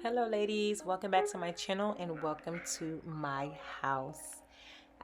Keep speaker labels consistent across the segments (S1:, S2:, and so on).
S1: Hello ladies, welcome back to my channel and welcome to my house.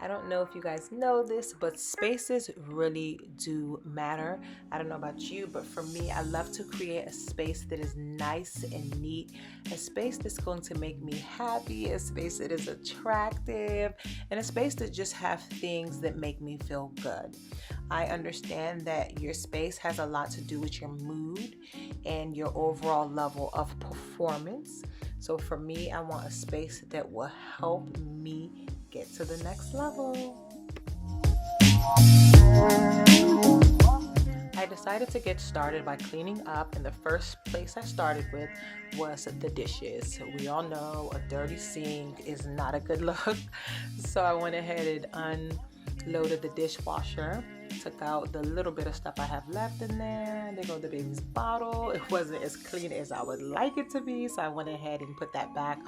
S1: I don't know if you guys know this, but spaces really do matter. I don't know about you, but for me, I love to create a space that is nice and neat, a space that's going to make me happy, a space that is attractive, and a space that just have things that make me feel good. I understand that your space has a lot to do with your mood and your overall level of performance. So for me, I want a space that will help me get to the next level. I decided to get started by cleaning up, and the first place I started with was the dishes. We all know a dirty sink is not a good look, so I went ahead and unloaded the dishwasher, took out the little bit of stuff I have left in there. There goes the baby's bottle. It wasn't as clean as I would like it to be, so I went ahead and put that back.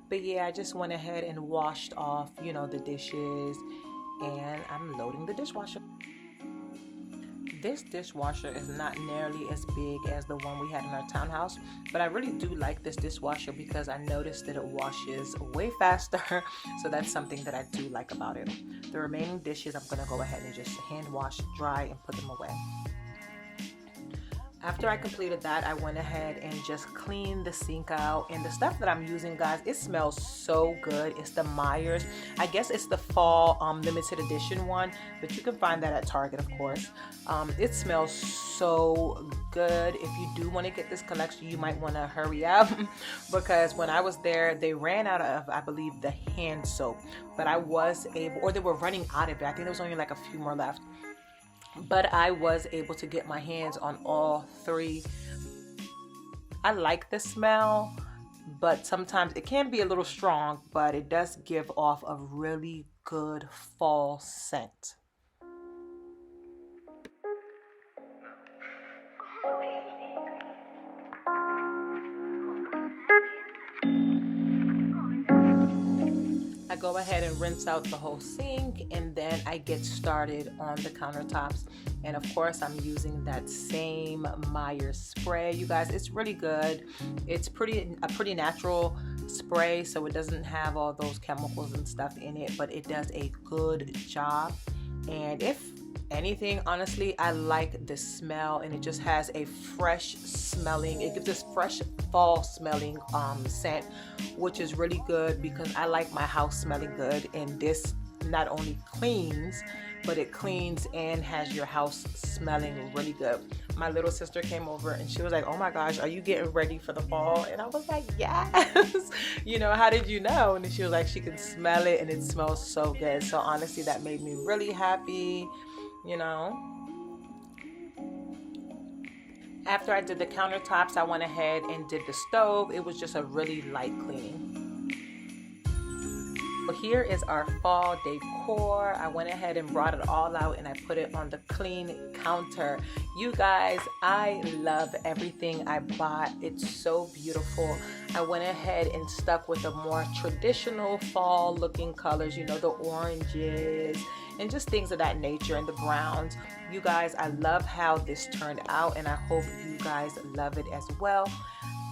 S1: But yeah, I just went ahead and washed off, the dishes, and I'm loading the dishwasher. This dishwasher is not nearly as big as the one we had in our townhouse, but I really do like this dishwasher because I noticed that it washes way faster, so that's something that I do like about it. The remaining dishes I'm going to go ahead and just hand wash, dry, and put them away. After I completed that, I went ahead and just cleaned the sink out, and the stuff that I'm using, guys, it smells so good. It's the Myers. I guess it's the fall limited edition one, but you can find that at Target, of course. It smells so good. If you do want to get this collection, you might want to hurry up because when I was there, they ran out of, I believe, the hand soap, but I was able, or they were running out of it. I think there was only like a few more left. But I was able to get my hands on all three. I like the smell, but sometimes it can be a little strong, but it does give off a really good fall scent. I go ahead and rinse out the whole sink, and then I get started on the countertops. And of course, I'm using that same Myers spray. You guys, it's really good. It's a pretty natural spray, so it doesn't have all those chemicals and stuff in it, but it does a good job. And if anything, honestly, I like the smell, and it just has a fresh smelling, it gives this fresh fall smelling scent, which is really good because I like my house smelling good. And this not only cleans, but it cleans and has your house smelling really good. My little sister came over and she was like, oh my gosh, are you getting ready for the fall? And I was like, yes. How did you know? And she was like, she can smell it and it smells so good. So honestly, that made me really happy. After I did the countertops, I went ahead and did the stove. It was just a really light cleaning. So here is our fall decor. I went ahead and brought it all out and I put it on the clean counter. You guys, I love everything I bought. It's so beautiful. I went ahead and stuck with the more traditional fall looking colors, the oranges and just things of that nature, and the browns. You guys, I love how this turned out, and I hope you guys love it as well.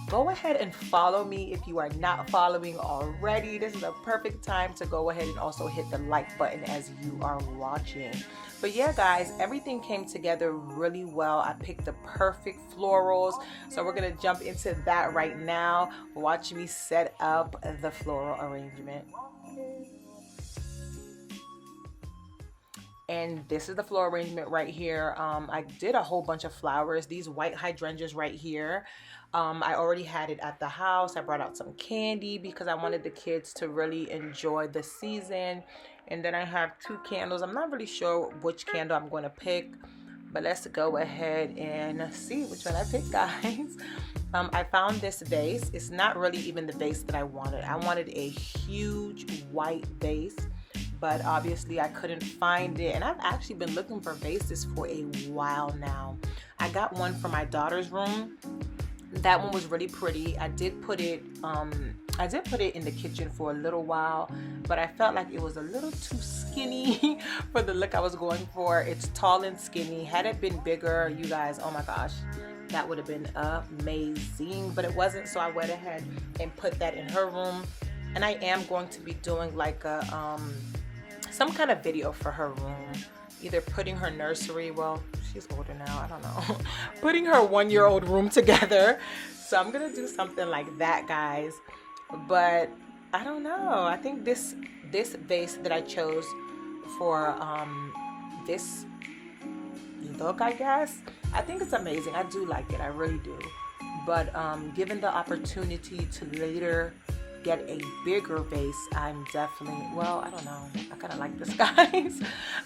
S1: Go ahead and follow me if you are not following already. This is a perfect time to go ahead and also hit the like button as you are watching. But yeah, guys, everything came together really well. I picked the perfect florals. So we're going to jump into that right now. Watch me set up the floral arrangement. And this is the floral arrangement right here. I did a whole bunch of flowers. These white hydrangeas right here. I already had it at the house. I brought out some candy because I wanted the kids to really enjoy the season. And then I have two candles. I'm not really sure which candle I'm going to pick, but let's go ahead and see which one I pick, guys. I found this vase. It's not really even the vase that I wanted. I wanted a huge white vase, but obviously I couldn't find it. And I've actually been looking for vases for a while now. I got one for my daughter's room. That one was really pretty. I did put it in the kitchen for a little while, but I felt like it was a little too skinny for the look I was going for. It's tall and skinny. Had it been bigger, you guys, oh my gosh, That would have been amazing, but it wasn't, so I went ahead and put that in her room. And I am going to be doing like a some kind of video for her room, either putting her nursery, well, she's older now, I don't know, putting her 1-year-old room together. So I'm gonna do something like that, guys. But I don't know, I think this vase that I chose for this look, I guess, I think it's amazing. I do like it, I really do. But given the opportunity to later get a bigger vase, I'm definitely, well, I don't know, I kind of like this, guys.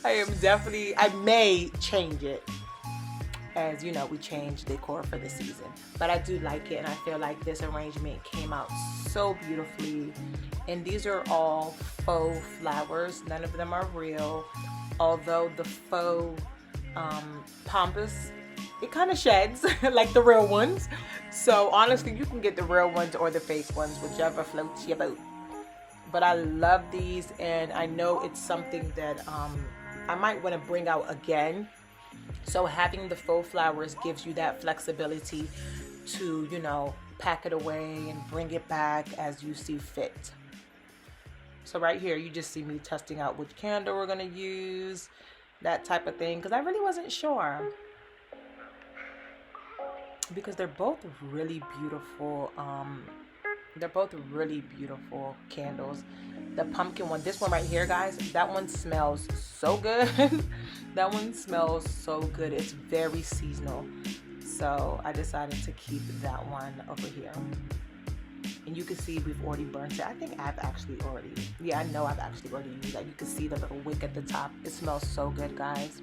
S1: I may change it, as you know, we change decor for the season, but I do like it, and I feel like this arrangement came out so beautifully. And these are all faux flowers, none of them are real, although the faux pampas, it kind of sheds like the real ones. So honestly, you can get the real ones or the fake ones, whichever floats your boat. But I love these, and I know it's something that I might want to bring out again. So having the faux flowers gives you that flexibility to, you know, pack it away and bring it back as you see fit. So right here, you just see me testing out which candle we're going to use, that type of thing, because I really wasn't sure. Because they're both really beautiful. They're both really beautiful candles. The pumpkin one, this one right here, guys, that one smells so good. That one smells so good. It's very seasonal. So I decided to keep that one over here. And you can see we've already burnt it. I think I've actually already, yeah, I know I've actually already used that. You can see the little wick at the top. It smells so good, guys.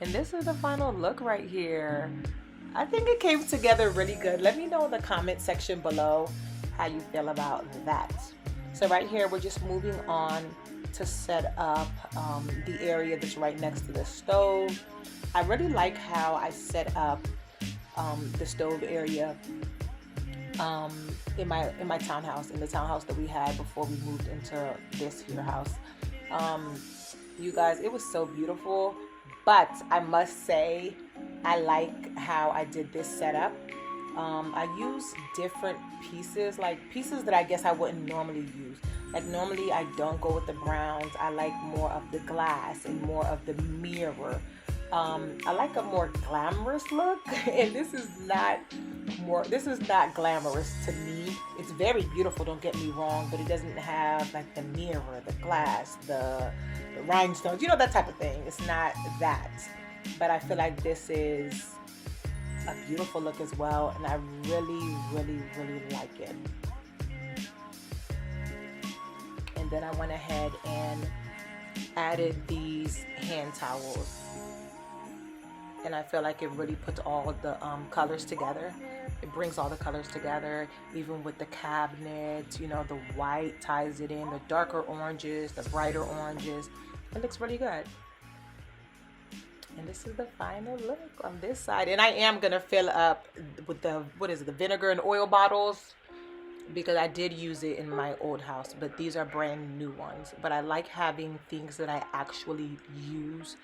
S1: And this is the final look right here. I think it came together really good. Let me know in the comment section below how you feel about that. So right here, we're just moving on to set up the area that's right next to the stove. I really like how I set up the stove area in my townhouse, in the townhouse that we had before we moved into this here house. You guys, it was so beautiful. But I must say, I like how I did this setup. I use different pieces, like pieces that I guess I wouldn't normally use. Like normally I don't go with the browns. I like more of the glass and more of the mirror. I like a more glamorous look, and this is not glamorous to me. It's very beautiful, don't get me wrong, but it doesn't have like the mirror, the glass, the rhinestones, you know, that type of thing. It's not that, but I feel like this is a beautiful look as well, and I really, really, really like it. And then I went ahead and added these hand towels, and I feel like it really puts all the colors together. It brings all the colors together, even with the cabinets, you know, the white ties it in, the darker oranges, the brighter oranges. It looks really good. And this is the final look on this side. And I am gonna fill up with the, what is it, the vinegar and oil bottles, because I did use it in my old house, but these are brand new ones. But I like having things that I actually use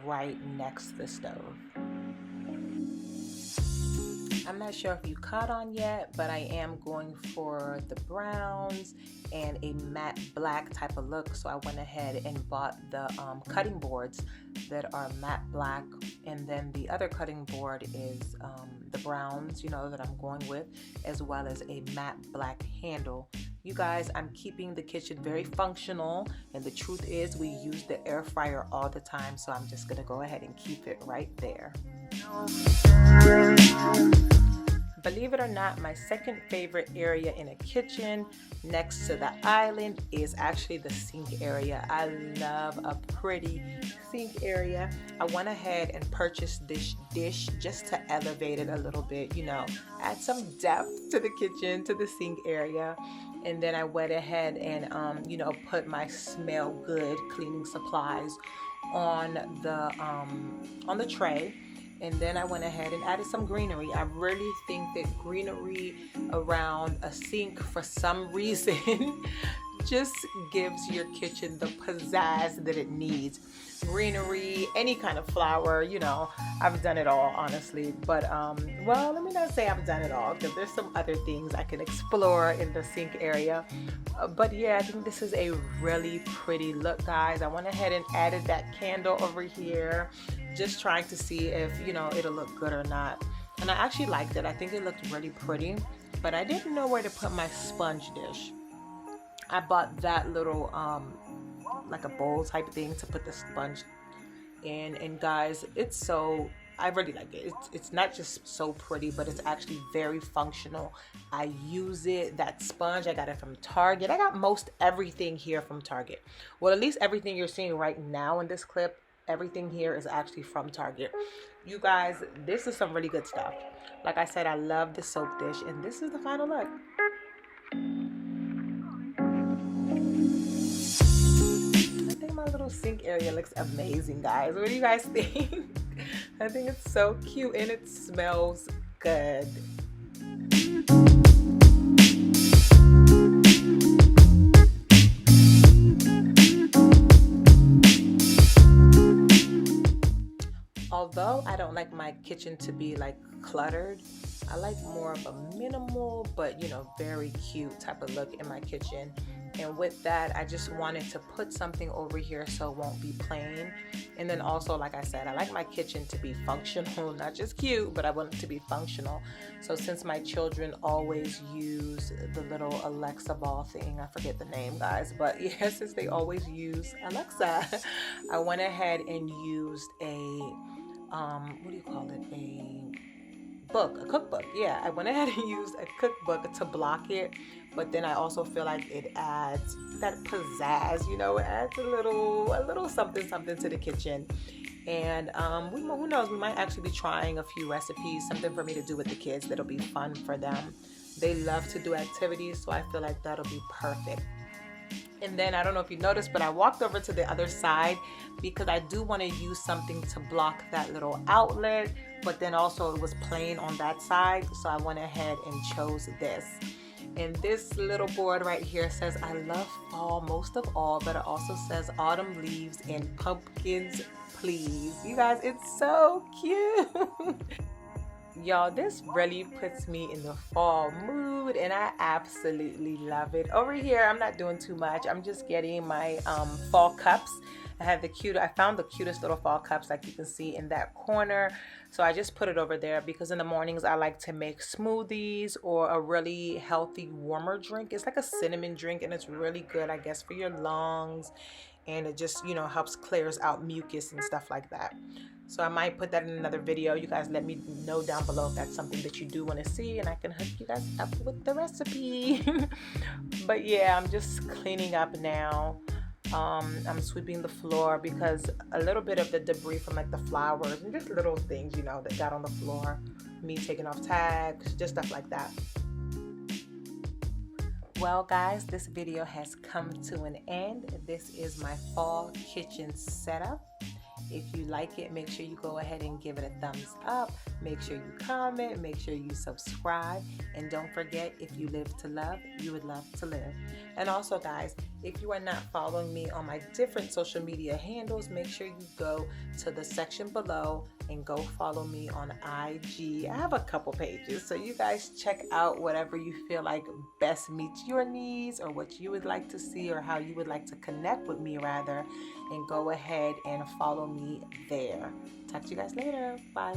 S1: right next to the stove. I'm not sure if you caught on yet, but I am going for the browns and a matte black type of look. So I went ahead and bought the cutting boards that are matte black, and then the other cutting board is the browns, you know, that I'm going with, as well as a matte black handle. You guys, I'm keeping the kitchen very functional, and the truth is we use the air fryer all the time, so I'm just gonna go ahead and keep it right there. Believe it or not, my second favorite area in a kitchen next to the island is actually the sink area. I love a pretty sink area. I went ahead and purchased this dish just to elevate it a little bit, you know, add some depth to the kitchen, to the sink area. And then I went ahead and, you know, put my smell good cleaning supplies on the tray. And then I went ahead and added some greenery. I really think that greenery around a sink, for some reason, just gives your kitchen the pizzazz that it needs. Greenery, any kind of flower, you know, I've done it all, honestly. But well, let me not say I've done it all, because there's some other things I can explore in the sink area. But yeah, I think this is a really pretty look, guys. I went ahead and added that candle over here, just trying to see if, you know, it'll look good or not. And I actually liked it. I think it looked really pretty, but I didn't know where to put my sponge dish. I bought that little like a bowl type thing to put the sponge in, and guys, it's so, I really like it. It's not just so pretty, but it's actually very functional. I use it. That sponge, I got it from Target. I got most everything here from Target. Well, at least everything you're seeing right now in this clip, everything here is actually from Target. You guys, this is some really good stuff. Like I said, I love the soap dish, and this is the final look. My little sink area looks amazing, guys. What do you guys think? I think it's so cute, and it smells good. Although I don't like my kitchen to be like cluttered, I like more of a minimal but, you know, very cute type of look in my kitchen. And with that, I just wanted to put something over here so it won't be plain. And then also, like I said, I like my kitchen to be functional, not just cute, but I want it to be functional. So since my children always use the little Alexa ball thing, I forget the name, guys, but yeah, since they always use Alexa, I went ahead and used a, what do you call it? A cookbook. Yeah, I went ahead and used a cookbook to block it, but then I also feel like it adds that pizzazz, you know, it adds a little something to the kitchen. And who knows, we might actually be trying a few recipes, something for me to do with the kids that'll be fun for them. They love to do activities, so I feel like that'll be perfect. And then I don't know if you noticed, but I walked over to the other side because I do want to use something to block that little outlet, but then also it was plain on that side, so I went ahead and chose this. And this little board right here says, I love fall most of all, but it also says autumn leaves and pumpkins please. You guys, it's so cute. Y'all, this really puts me in the fall mood, and I absolutely love it. Over here, I'm not doing too much. I'm just getting my fall cups. I found the cutest little fall cups, like you can see in that corner. So I just put it over there because in the mornings I like to make smoothies or a really healthy warmer drink. It's like a cinnamon drink, and it's really good, I guess, for your lungs, and it just, you know, helps clears out mucus and stuff like that. So I might put that in another video. You guys let me know down below if that's something that you do want to see, and I can hook you guys up with the recipe. But yeah, I'm just cleaning up now. I'm sweeping the floor because a little bit of the debris from like the flowers and just little things, you know, that got on the floor, me taking off tags, just stuff like that. Well, guys, this video has come to an end. This is my fall kitchen setup. If you like it, make sure you go ahead and give it a thumbs up. Make sure you comment, make sure you subscribe, and don't forget, if you live to love, you would love to live. And also, guys, if you are not following me on my different social media handles, make sure you go to the section below and go follow me on IG. I have a couple pages, so you guys check out whatever you feel like best meets your needs, or what you would like to see, or how you would like to connect with me rather, and go ahead and follow me there. Talk to you guys later. Bye.